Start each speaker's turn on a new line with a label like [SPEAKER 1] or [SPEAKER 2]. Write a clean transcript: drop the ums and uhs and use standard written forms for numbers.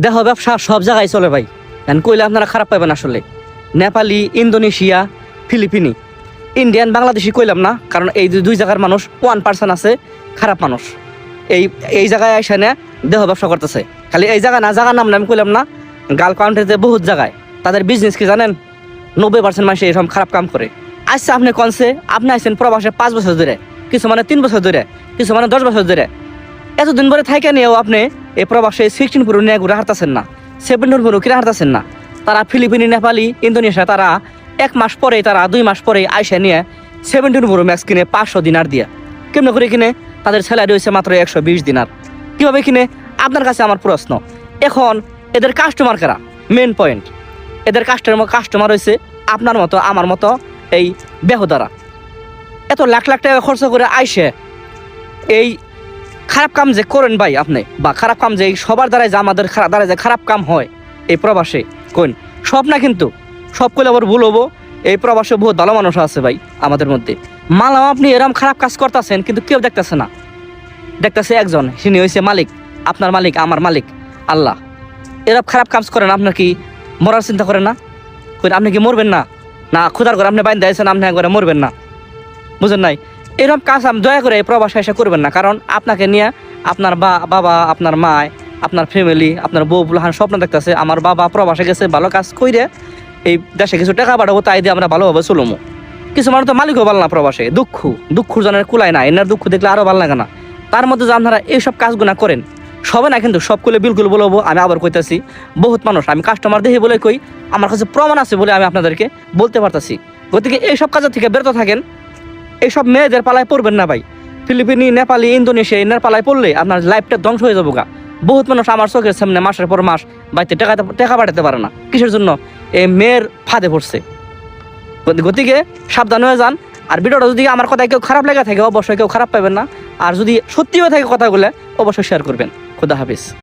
[SPEAKER 1] দেহ ব্যবসা সব জায়গায় চলে ভাই, কইলে আপনারা খারাপ পাবেন। আসলে নেপালি, ইন্দোনেশিয়া, ফিলিপিনি, ইন্ডিয়ান, বাংলাদেশি কইলাম না, কারণ এই দুই জায়গার মানুষ 1% আছে খারাপ মানুষ। এই জায়গায় এসে না দেহ ব্যবসা করতেছে। খালি এই জায়গা না, জায়গার নাম আমি কইলাম না, গাল কাউন্ট্রিতে বহুত জায়গায় তাদের বিজনেস কি জানেন, 90% মানুষ এরকম খারাপ কাম করে। আচ্ছা আপনি কনসে আপনি আসছেন প্রবাসে 5 বছর ধরে, কিছু মানে 3 বছর ধরে, কিছু মানে 10 বছর ধরে, এতদিন পরে থাইকে নিয়েও আপনি এই প্রবাসে 16 পুরো নিয়ে ঘুরে হারতেছেন না, 17 পুরো কিনে হারতেছেন না। তারা ফিলিপিনি, নেপালি, ইন্দোনেশিয়া তারা 1 মাস পরে, তারা 2 মাস পরে আইসা নিয়ে 17 পুরো ম্যাক্স কিনে 500 দিনার দিয়ে। কেমন করে কিনে? তাদের স্যালারি হয়েছে মাত্র 120 দিনার। কীভাবে কিনে? আপনার কাছে আমার প্রশ্ন। এখন এদের কাস্টমার কারা? মেন পয়েন্ট, এদের কাস্টমার হয়েছে আপনার মতো আমার মতো এই বেহুদারা। এত লাখ লাখ টাকা খরচ করে আইসে এই খারাপ কাম যে করেন ভাই আপনি, বা খারাপ কাম যে সবার দ্বারাই যে আমাদের দ্বারা যে খারাপ কাম হয় এই প্রবাসে, কোন সব না কিন্তু, সব করলে আবার ভুল হবো। এই প্রবাসে বহুত ভালো মানুষ আছে ভাই আমাদের মধ্যে। মানলাম আপনি এরকম খারাপ কাজ করতেছেন, কিন্তু কেউ দেখতেছে না, দেখতেছে একজন, তিনি হয়েছে মালিক, আপনার মালিক, আমার মালিক আল্লাহ। এরকম খারাপ কাজ করেন, আপনার কি মরার চিন্তা করেন না? আপনি কি মরবেন না? না খুদার করে আপনি বাইন্দা আছেন, আপনি একবারে মরবেন না, বুঝেন নাই? এরকম কাজ দয়া করে এই প্রবাসে এসে করবেন না। কারণ আপনাকে নিয়ে আপনার বাবা, আপনার মা, আপনার ফ্যামিলি, আপনার বউ বুলাহান স্বপ্ন দেখতেছে, আমার বাবা প্রবাসে গেছে ভালো কাজ কইরে এই দেশে কিছু টাকা পাঠাবো, তাই দিয়ে আমরা ভালোভাবে চলমো। কিছু মানুষ তো মালিকও ভালো না প্রবাসে, দুঃখ জনের কুলায় না, এনার দুঃখ দেখলে আরও ভালো লাগে না। তার মধ্যে যে আপনারা এইসব কাজগুলো করেন, সবে না কিন্তু সবগুলো বিলকুল বলবো। আমি আবার কইতাছি, বহুত মানুষ, আমি কাস্টমার দেখে বলে কই, আমার কাছে প্রমাণ আছে বলে আমি আপনাদেরকে বলতে পারতাছি। গতিকে এইসব কাজের থেকে বিরত থাকেন। এইসব মেয়েদের পালায় পড়বেন না ভাই। ফিলিপিনি, নেপালি, ইন্দোনেশিয়া এনার পালায় পড়লে আপনার লাইফটা ধ্বংস হয়ে যাবো গা। বহুত মানুষ আমার চোখের সামনে মাসের পর মাস বাড়িতে টাকা পাঠাতে পারে না। কিসের জন্য? এই মেয়ের ফাঁদে পড়ছে। গতিকে সাবধান হয়ে যান। আর ভিডিওটা যদি আমার কথায় কেউ খারাপ লেগে থাকে, অবশ্যই কেউ খারাপ পাবেন না। আর যদি সত্যি হয়ে থাকে কথাগুলো, অবশ্যই শেয়ার করবেন। খুদা হাফিজ।